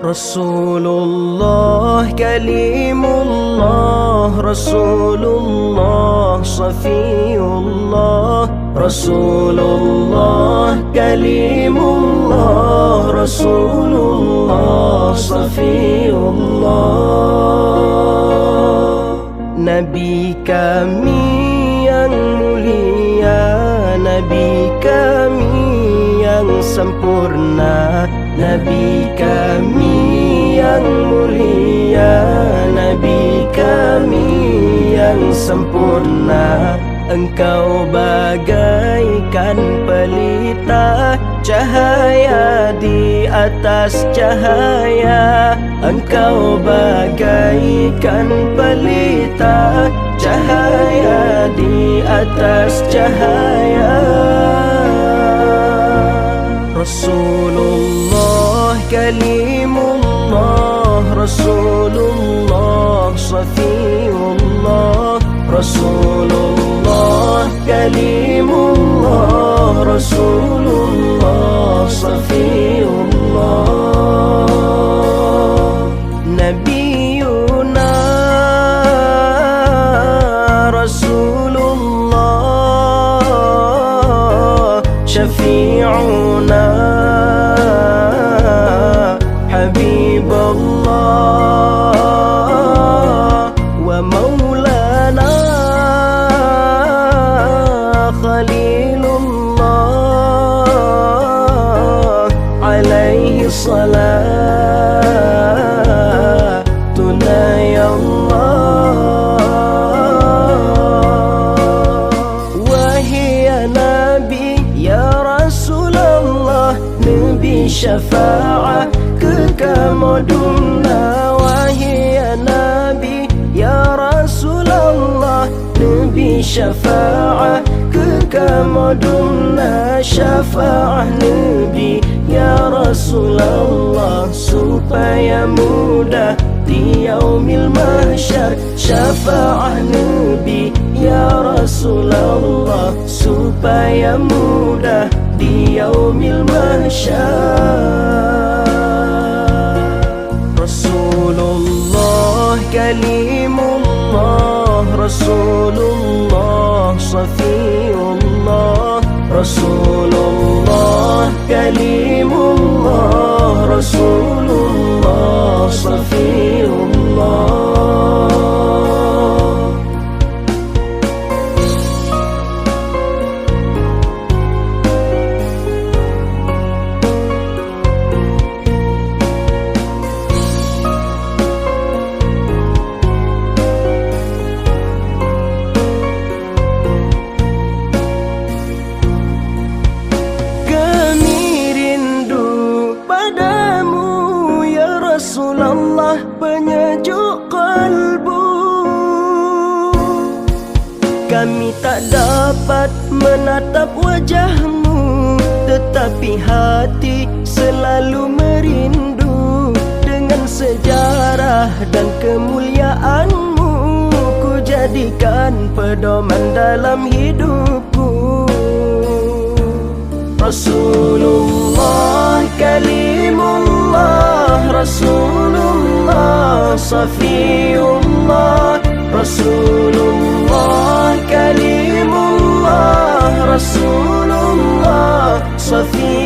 Rasulullah kalimullah, Rasulullah safiyullah, Rasulullah kalimullah, Rasulullah safiyullah. Nabi kami yang mulia, Nabi kami yang sempurna, Nabi kami yang mulia, Nabi kami yang sempurna. Engkau bagaikan pelita, cahaya di atas cahaya. Engkau bagaikan pelita, cahaya di atas cahaya. Rasulullah kalimullah, Rasulullah safiyullah, Rasulullah kalimullah, Rasulullah safiyullah. Nabiyuna Rasulullah, syafi'una Habibullah, wa maulana Khalilullah, alaihi salatuna ya Allah. Wahai Nabi ya Rasulullah, Nabi syafa'ah kekamuduna. Wahai Nabi ya Rasulullah, Nabi syafa'ah kekamuduna. Syafa'ah Nabi ya Rasulullah supaya mudah di yaumil mahsyar. Syafa'ah Nabi ya Rasulullah supaya mudah di yaumil mahsyar. Rasulullah kalimullah, Rasulullah safiyullah, Rasulullah kalimullah, Rasulullah safiyullah. Rasulullah penyejuk kalbu, kami tak dapat menatap wajahmu, tetapi hati selalu merindu. Dengan sejarah dan kemuliaanmu, ku jadikan pedoman dalam hidupku. Rasulullah kalimullah, Rasulullah safiyullah, Rasulullah kalimullah, Rasulullah safiyullah.